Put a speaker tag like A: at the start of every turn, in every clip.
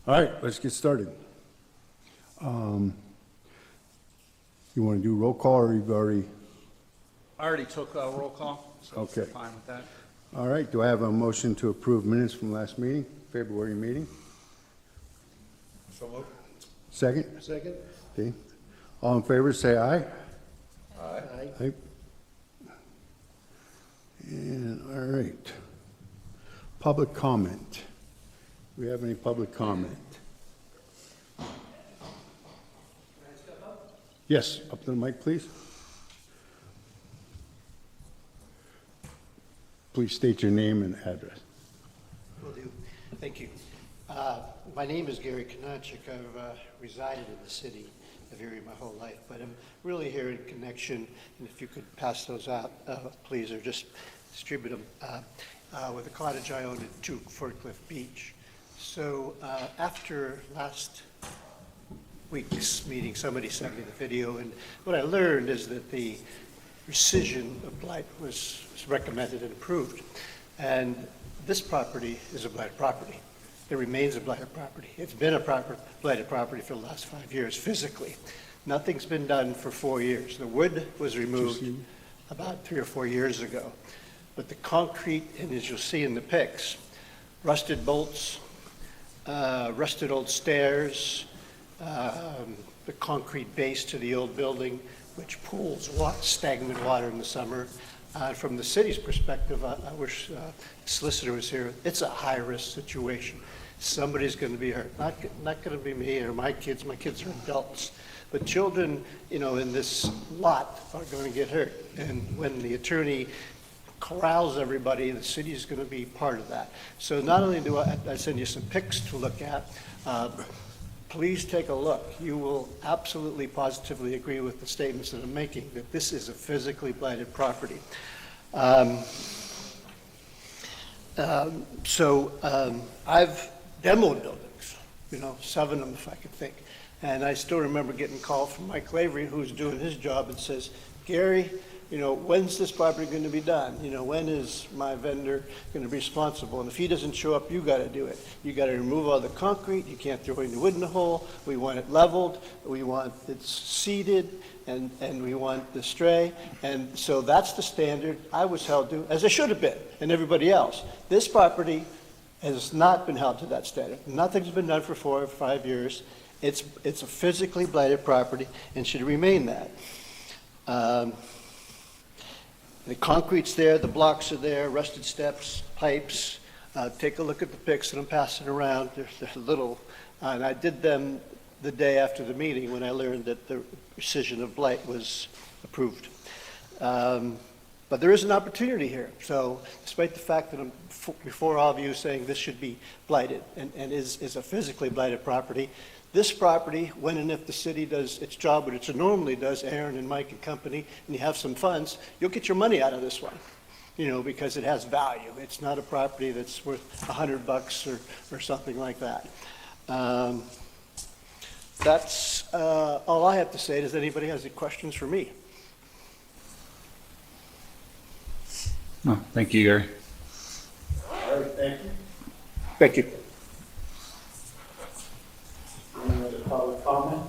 A: All right, let's get started. You want to do roll call, or you've already?
B: I already took a roll call, so
A: Okay.
B: I'm fine with that.
A: All right, do I have a motion to approve minutes from last meeting, February meeting?
B: So moved.
A: Second?
C: Second?
A: Okay. All in favor, say aye.
C: Aye.
A: Aye. And, all right. Public comment. Do we have any public comment? Yes, up to the mic, please. Please state your name and address.
C: Will do. Thank you. My name is Gary Konachik. I've resided in the city of Erie my whole life, but I'm really here in connection, and if you could pass those out, please, or just distribute them, with a cottage I own at 2 Fort Cliff Beach. So after last week's meeting, somebody sent me the video, and what I learned is that the rescission of blight was recommended and approved. And this property is a blighted property. It remains a blighted property. It's been a blighted property for the last 5 years, physically. Nothing's been done for 4 years. The wood was removed about 3 or 4 years ago. But the concrete, and as you'll see in the pics, rusted bolts, rusted old stairs, the concrete base to the old building, which pools stagnant water in the summer. From the city's perspective, I wish the solicitor was here. It's a high-risk situation. Somebody's going to be hurt. Not going to be me or my kids. My kids are adults. But children, in this lot are going to get hurt. And when the attorney corrals everybody, the city is going to be part of that. So not only do I send you some pics to look at, please take a look. You will absolutely positively agree with the statements that I'm making, that this is a physically blighted property. I've demoed buildings, 7 of them if I could think. And I still remember getting a call from Mike Lavery, who's doing his job, and says, Gary, when's this property going to be done? When is my vendor going to be responsible? And if he doesn't show up, you got to do it. You got to remove all the concrete. You can't throw any wood in the hole. We want it leveled. We want it seeded, and we want the stray. And so that's the standard I was held to, as I should have been, and everybody else. This property has not been held to that standard. Nothing's been done for 4 or 5 years. It's a physically blighted property and should remain that. The concrete's there, the blocks are there, rusted steps, pipes. Take a look at the pics that I'm passing around. They're little, and I did them the day after the meeting when I learned that the rescission of blight was approved. But there is an opportunity here. So despite the fact that I'm before all of you saying this should be blighted and is a physically blighted property, this property, when and if the city does its job, which it normally does, Aaron and Mike and company, and you have some funds, you'll get your money out of this one, because it has value. It's not a property that's worth $100 or something like that. That's all I have to say. Does anybody have any questions for me?
D: No, thank you, Gary.
A: All right, thank you.
C: Thank you.
A: Any other public comment?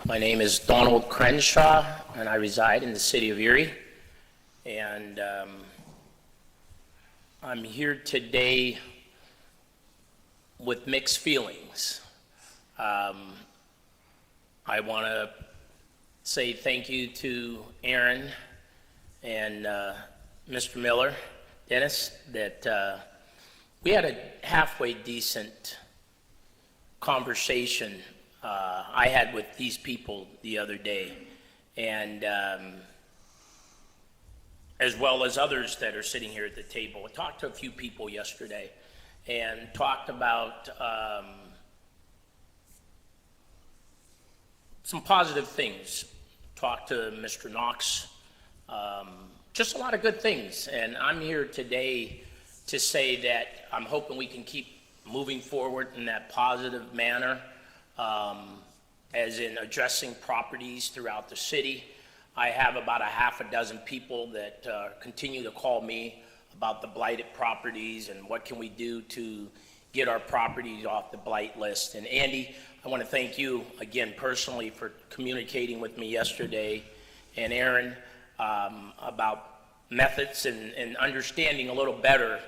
E: My name is Donald Crenshaw, and I reside in the city of Erie. And I'm here today with mixed feelings. I want to say thank you to Aaron and Mr. Miller, Dennis, that we had a halfway decent conversation I had with these people the other day, and as well as others that are sitting here at the table. I talked to a few people yesterday and talked about some positive things. Talked to Mr. Knox, just a lot of good things. And I'm here today to say that I'm hoping we can keep moving forward in that positive manner, as in addressing properties throughout the city. I have about a half a dozen people that continue to call me about the blighted properties and what can we do to get our properties off the blight list. And Andy, I want to thank you again personally for communicating with me yesterday, and Aaron, about methods and understanding a little better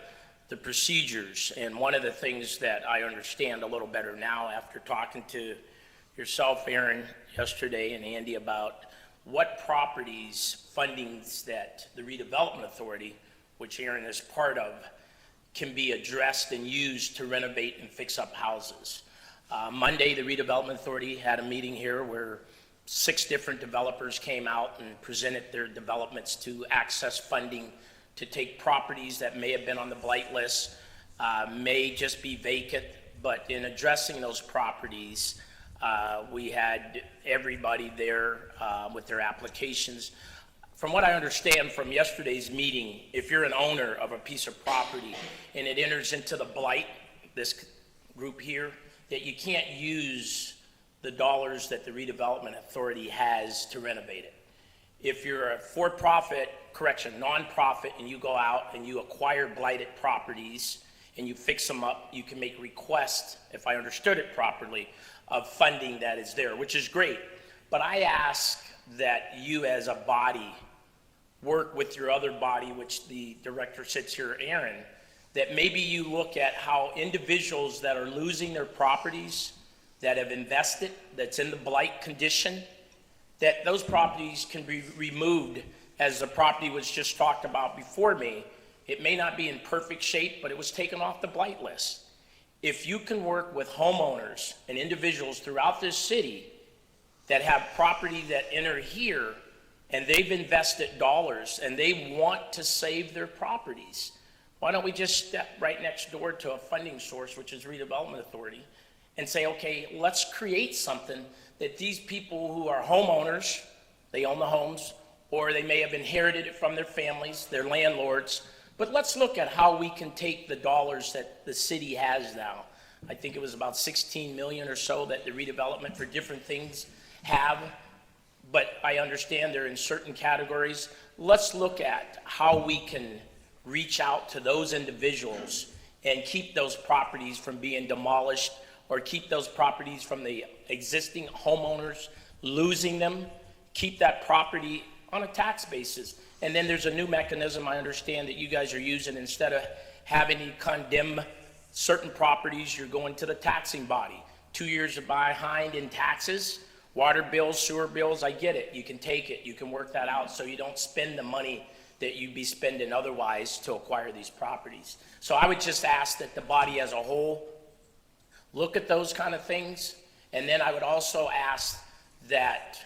E: the procedures. And one of the things that I understand a little better now after talking to yourself, Aaron, yesterday, and Andy about what properties, fundings that the redevelopment authority, which Aaron is part of, can be addressed and used to renovate and fix up houses. Monday, the redevelopment authority had a meeting here where 6 different developers came out and presented their developments to access funding to take properties that may have been on the blight list, may just be vacant, but in addressing those properties, we had everybody there with their applications. From what I understand from yesterday's meeting, if you're an owner of a piece of property and it enters into the blight, this group here, that you can't use the dollars that the redevelopment authority has to renovate it. If you're a for-profit, nonprofit, and you go out and you acquire blighted properties and you fix them up, you can make requests, if I understood it properly, of funding that is there, which is great. But I ask that you as a body work with your other body, which the director sits here, Aaron, that maybe you look at how individuals that are losing their properties, that have invested, that's in the blight condition, that those properties can be removed, as the property was just talked about before me. It may not be in perfect shape, but it was taken off the blight list. If you can work with homeowners and individuals throughout this city that have property that enter here and they've invested dollars and they want to save their properties, why don't we just step right next door to a funding source, which is redevelopment authority, and say, okay, let's create something that these people who are homeowners, they own the homes, or they may have inherited it from their families, their landlords, but let's look at how we can take the dollars that the city has now. I think it was about 16 million or so that the redevelopment for different things have, but I understand they're in certain categories. Let's look at how we can reach out to those individuals and keep those properties from being demolished, or keep those properties from the existing homeowners losing them, keep that property on a tax basis. And then there's a new mechanism I understand that you guys are using. Instead of having to condemn certain properties, you're going to the taxing body. 2 years behind in taxes, water bills, sewer bills, I get it. You can take it, you can work that out so you don't spend the money that you'd be spending otherwise to acquire these properties. So I would just ask that the body as a whole look at those kind of things. And then I would also ask that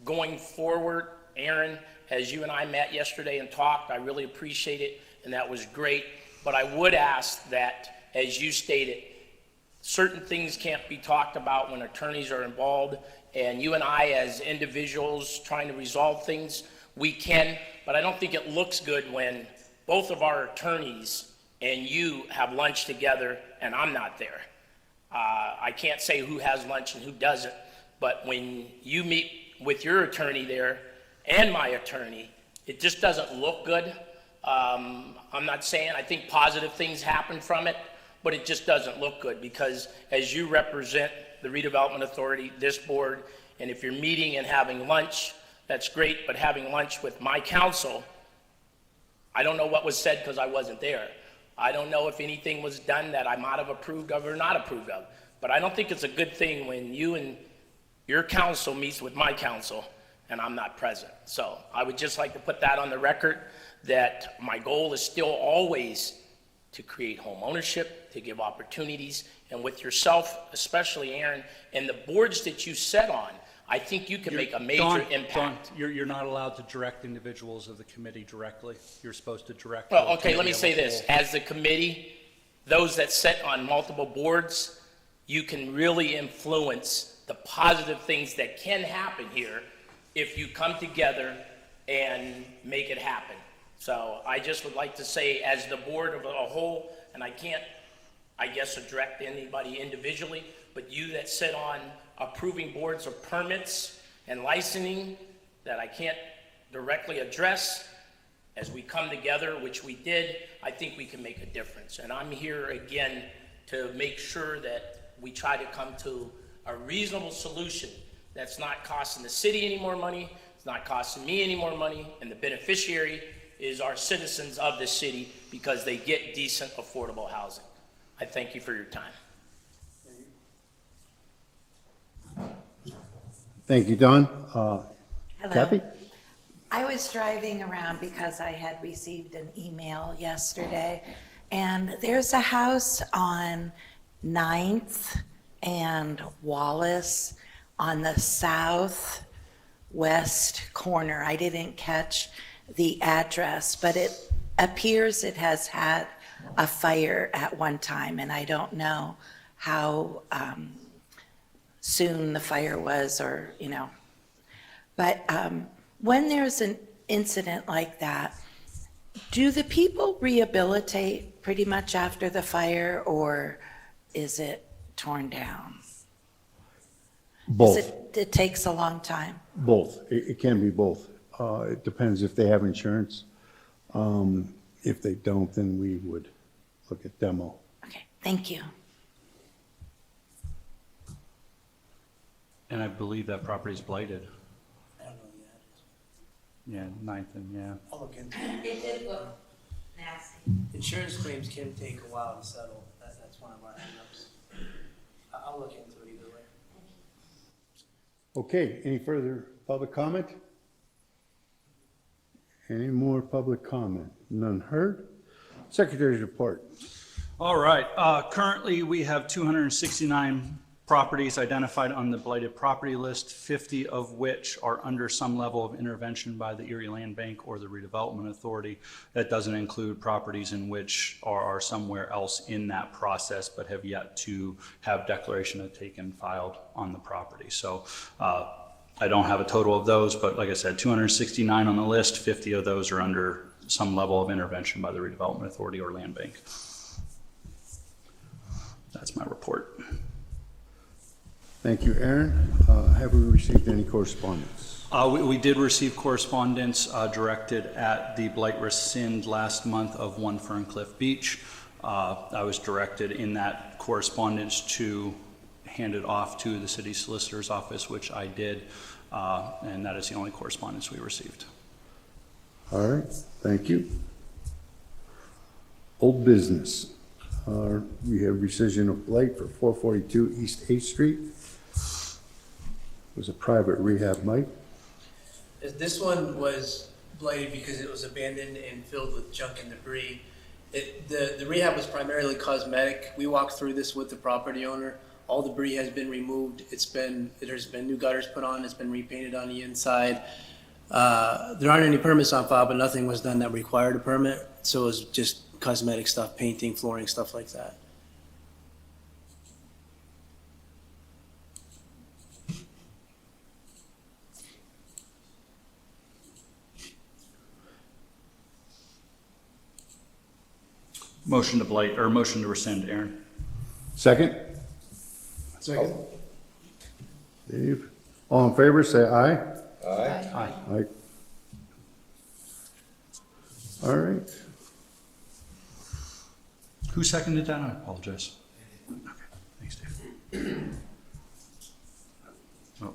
E: going forward, Aaron, as you and I met yesterday and talked, I really appreciate it, and that was great. But I would ask that, as you stated, certain things can't be talked about when attorneys are involved, and you and I as individuals trying to resolve things, we can, but I don't think it looks good when both of our attorneys and you have lunch together and I'm not there. I can't say who has lunch and who doesn't, but when you meet with your attorney there and my attorney, it just doesn't look good. I'm not saying, I think positive things happen from it, but it just doesn't look good, because as you represent the redevelopment authority, this board, and if you're meeting and having lunch, that's great, but having lunch with my counsel, I don't know what was said because I wasn't there. I don't know if anything was done that I might have approved of or not approved of, but I don't think it's a good thing when you and your counsel meets with my counsel and I'm not present. So I would just like to put that on the record, that my goal is still always to create home ownership, to give opportunities, and with yourself, especially Aaron, and the boards that you sit on, I think you can make a major impact.
F: Don, you're not allowed to direct individuals of the committee directly. You're supposed to direct.
E: Well,
F: the
E: okay, let me
F: committee
E: say
F: as a
E: this.
F: whole.
E: As the committee, those that sit on multiple boards, you can really influence the positive things that can happen here if you come together and make it happen. So I just would like to say, as the board of a whole, and I can't, I guess, direct anybody individually, but you that sit on approving boards of permits and licensing, that I can't directly address, as we come together, which we did, I think we can make a difference. And I'm here again to make sure that we try to come to a reasonable solution that's not costing the city any more money, it's not costing me any more money, and the beneficiary is our citizens of the city because they get decent, affordable housing. I thank you for your time.
A: Thank you, Don.
G: Hello.
A: Kathy?
G: I was driving around because I had received an email yesterday, and there's a house on 9th and Wallace on the southwest corner. I didn't catch the address, but it appears it has had a fire at one time, and I don't know how soon the fire was, or, but when there's an incident like that, do the people rehabilitate pretty much after the fire, or is it torn down?
A: Both.
G: It takes a long time.
A: Both. It can be both. It depends if they have insurance. If they don't, then we would look at demo.
G: Okay, thank you.
F: And I believe that property is blighted.
H: I don't know the address.
F: Yeah, 9th and, yeah.
H: I'll look into it.
G: It did look nasty.
H: Insurance claims can take a while to settle. That's one of our hangups. I'll look into it either way.
A: Okay, any further public comment? Any more public comment? None heard? Secretary's report.
F: All right, currently we have 269 properties identified on the blighted property list, 50 of which are under some level of intervention by the Erie Land Bank or the Redevelopment Authority. That doesn't include properties in which are somewhere else in that process but have yet to have declaration of taken filed on the property. So I don't have a total of those, but like I said, 269 on the list, 50 of those are under some level of intervention by the Redevelopment Authority or Land Bank. That's my report.
A: Thank you, Aaron. Have we received any correspondence?
F: We did receive correspondence directed at the blight rescind last month of 1 Ferncliff Beach. I was directed in that correspondence to hand it off to the city solicitor's office, which I did, and that is the only correspondence we received.
A: All right, thank you. Old business. We have rescission of blight for 442 East 8th Street. It was a private rehab, Mike.
H: This one was blighted because it was abandoned and filled with junk and debris. The rehab was primarily cosmetic. We walked through this with the property owner. All debris has been removed. There's been new gutters put on. It's been repainted on the inside. There aren't any permits on file, but nothing was done that required a permit. So it was just cosmetic stuff, painting, flooring, stuff like that.
F: Motion to blight, or motion to rescind, Aaron.
A: Second?
B: Second.
A: Dave? All in favor, say aye.
F: Aye.
A: Aye. All right.
F: Who seconded that? I apologize. Okay, thanks, Dave. Oh.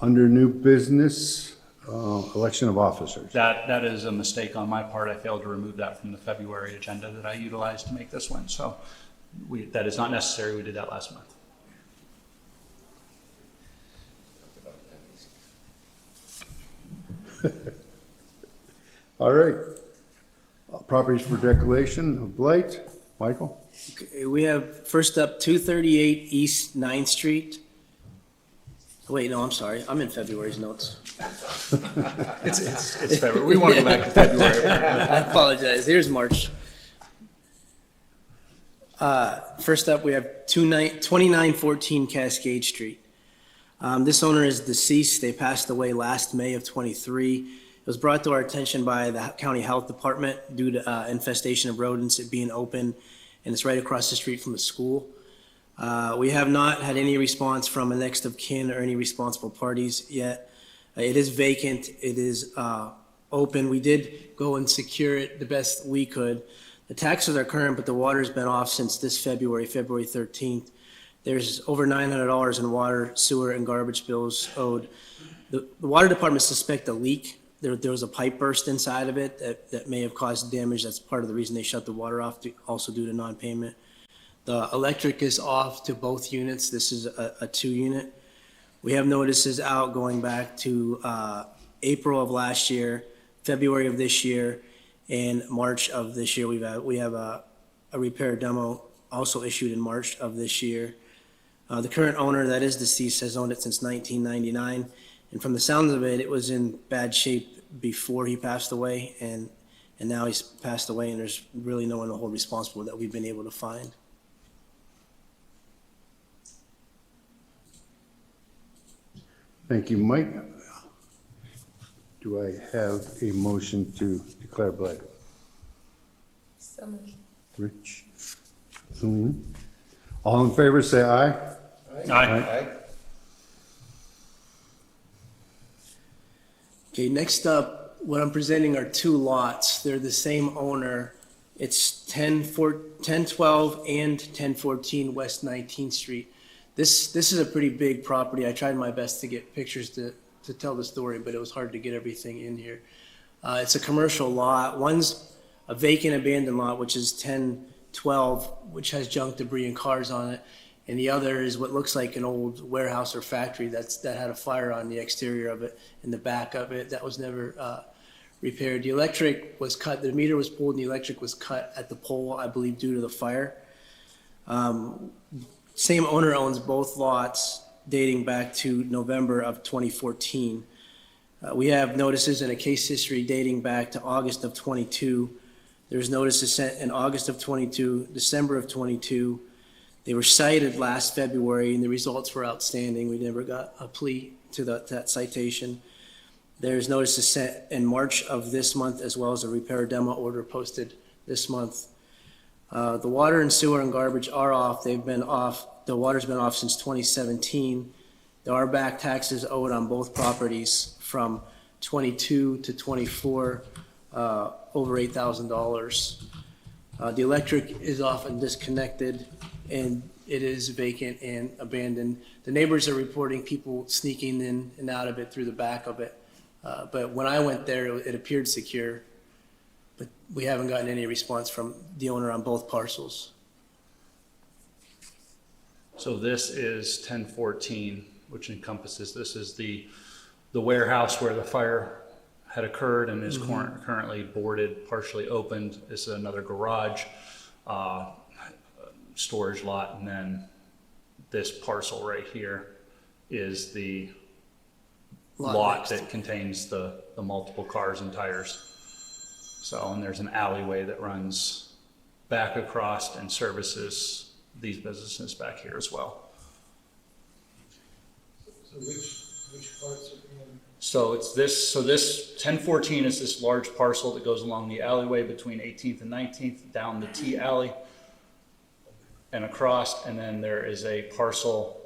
A: Under new business, election of officers.
F: That is a mistake on my part. I failed to remove that from the February agenda that I utilized to make this one. So that is not necessary. We did that last month.
A: All right. Properties for declaration of blight. Michael?
H: Okay, we have first up 238 East 9th Street. Wait, no, I'm sorry. I'm in February's notes.
F: It's February. We want to go back to February.
H: I apologize. Here's March. First up, we have 2914 Cascade Street. This owner is deceased. They passed away last May of '23. It was brought to our attention by the county health department due to infestation of rodents, it being open, and it's right across the street from a school. We have not had any response from a next of kin or any responsible parties yet. It is vacant, it is open. We did go and secure it the best we could. The taxes are current, but the water's been off since this February 13th. There's over $900 in water, sewer, and garbage bills owed. The water department suspect a leak. There was a pipe burst inside of it that may have caused damage. That's part of the reason they shut the water off, also due to non-payment. The electric is off to both units. This is a 2-unit. We have notices out going back to April of last year, February of this year, and March of this year. We have a repair demo also issued in March of this year. The current owner that is deceased has owned it since 1999, and from the sounds of it, it was in bad shape before he passed away, and now he's passed away, and there's really no one to hold responsible that we've been able to find.
A: Thank you, Mike. Do I have a motion to declare blighted?
I: So moved.
A: Rich? Celine? All in favor, say aye.
D: Aye.
H: Okay, next up, what I'm presenting are 2 lots. They're the same owner. It's 1012 and 1014 West 19th Street. This is a pretty big property. I tried my best to get pictures to tell the story, but it was hard to get everything in here. It's a commercial lot. One's a vacant abandoned lot, which is 1012, which has junk, debris, and cars on it. And the other is what looks like an old warehouse or factory that had a fire on the exterior of it and the back of it. That was never repaired. The electric was cut. The meter was pulled and the electric was cut at the pole, I believe, due to the fire. Same owner owns both lots dating back to November of 2014. We have notices in a case history dating back to August of 22. There's notices sent in August of 22, December of 22. They were cited last February, and the results were outstanding. We never got a plea to that citation. There's notices sent in March of this month, as well as a repair demo order posted this month. The water and sewer and garbage are off. They've been off. The water's been off since 2017. There are back taxes owed on both properties from 22 to 24, over $8,000. The electric is off and disconnected, and it is vacant and abandoned. The neighbors are reporting people sneaking in and out of it through the back of it. But when I went there, it appeared secure, but we haven't gotten any response from the owner on both parcels.
F: So this is 1014, which encompasses, this is the warehouse where the fire had occurred and is currently boarded, partially opened. This is another garage, storage lot, and then this parcel right here is the lot that contains the multiple cars and tires. So, and there's an alleyway that runs back across and services these businesses back here as well.
B: So which parts are being?
F: So it's this, so this 1014 is this large parcel that goes along the alleyway between 18th and 19th, down the T alley and across, and then there is a parcel,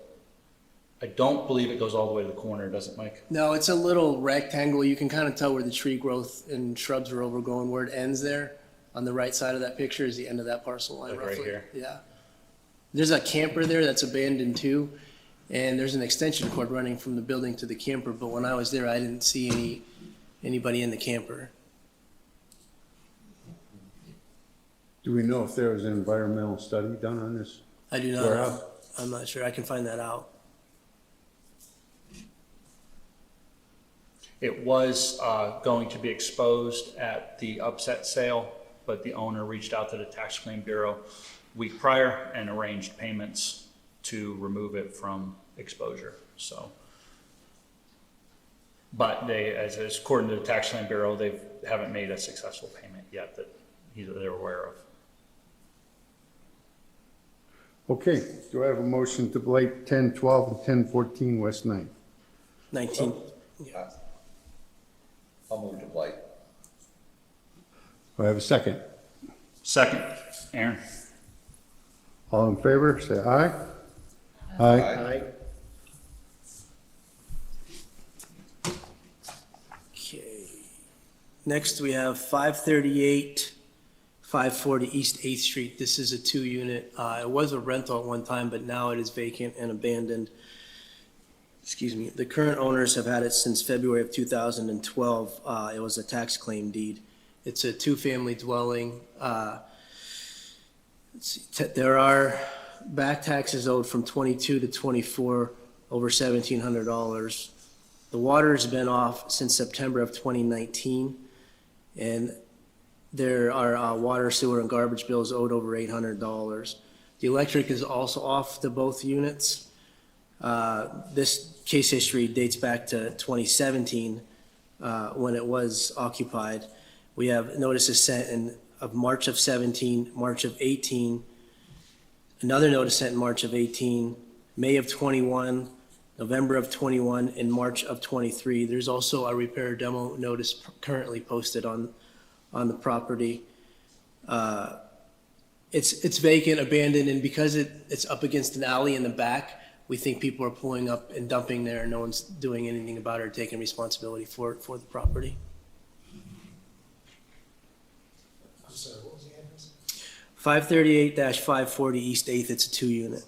F: I don't believe it goes all the way to the corner, does it, Mike?
H: No, it's a little rectangle. You can kind of tell where the tree growth and shrubs are overgrown. Where it ends there, on the right side of that picture, is the end of that parcel line,
F: Like right
H: roughly.
F: here?
H: Yeah. There's a camper there that's abandoned too, and there's an extension cord running from the building to the camper, but when I was there, I didn't see anybody in the camper.
A: Do we know if there was an environmental study done on this?
H: I do not
A: Warehouse?
H: know. I'm not sure. I can find that out.
F: It was going to be exposed at the upset sale, but the owner reached out to the tax claim bureau week prior and arranged payments to remove it from exposure. So, but they, as according to the tax claim bureau, they haven't made a successful payment yet that they're aware of.
A: Okay, do I have a motion to blight 1012 and 1014 West 9th?
H: 19.
J: I'll move to blight.
A: Do I have a second?
F: Second, Aaron.
A: All in favor, say aye. Aye.
H: Okay. Next, we have 538, 540 East 8th Street. This is a 2-unit. It was a rental at one time, but now it is vacant and abandoned. Excuse me. The current owners have had it since February of 2012. It was a tax claim deed. It's a 2-family dwelling. There are back taxes owed from 22 to 24, over $1,700. The water has been off since September of 2019, and there are water, sewer, and garbage bills owed over $800. The electric is also off to both units. This case history dates back to 2017, when it was occupied. We have notices sent of March of 17, March of 18, another notice sent in March of 18, May of 21, November of 21, and March of 23. There's also a repair demo notice currently posted on the property. It's vacant, abandoned, and because it's up against an alley in the back, we think people are pulling up and dumping there, and no one's doing anything about it or taking responsibility for the property.
B: I'm sorry, what was the address?
H: 538-540 East 8th, it's a 2-unit.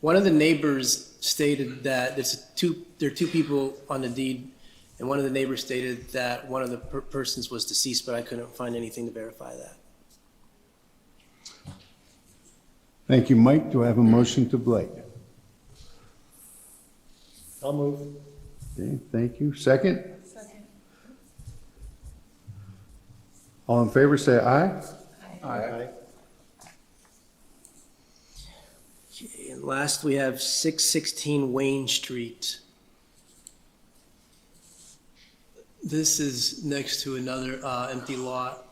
H: One of the neighbors stated that there are 2 people on the deed, and one of the neighbors stated that one of the persons was deceased, but I couldn't find anything to verify that.
A: Thank you, Mike. Do I have a motion to blight?
B: I'll move.
A: Okay, thank you. Second?
I: Second.
A: All in favor, say aye.
B: Aye.
H: Okay, and last, we have 616 Wayne Street. This is next to another empty lot.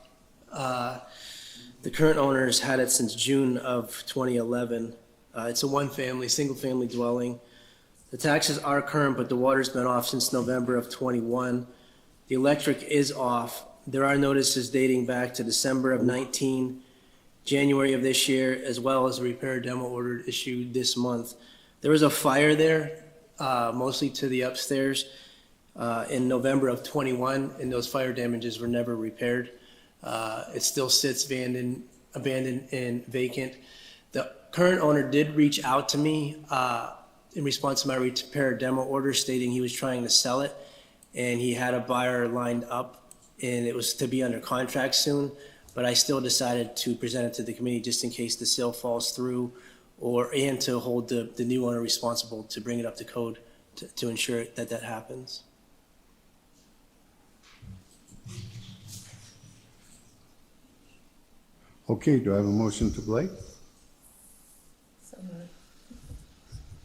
H: The current owners had it since June of 2011. It's a single-family dwelling. The taxes are current, but the water's been off since November of 21. The electric is off. There are notices dating back to December of 19, January of this year, as well as a repair demo order issued this month. There was a fire there, mostly to the upstairs, in November of 21, and those fire damages were never repaired. It still sits abandoned and vacant. The current owner did reach out to me in response to my repair demo order, stating he was trying to sell it, and he had a buyer lined up, and it was to be under contract soon. But I still decided to present it to the committee just in case the sale falls through, and to hold the new owner responsible to bring it up to code to ensure that happens.
A: Okay, do I have a motion to blight?
I: So moved.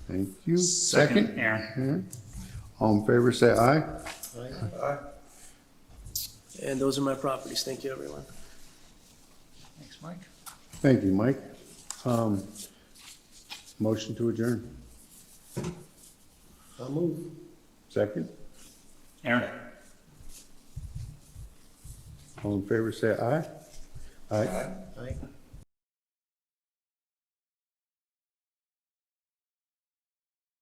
A: Thank you.
F: Second, Aaron.
A: Aaron. All in favor, say aye.
B: Aye.
H: And those are my properties. Thank you, everyone.
F: Thanks, Mike.
A: Thank you, Mike. Motion to adjourn.
B: I'll move.
A: Second.
F: Aaron.
A: All in favor, say aye. Aye.
B: Aye.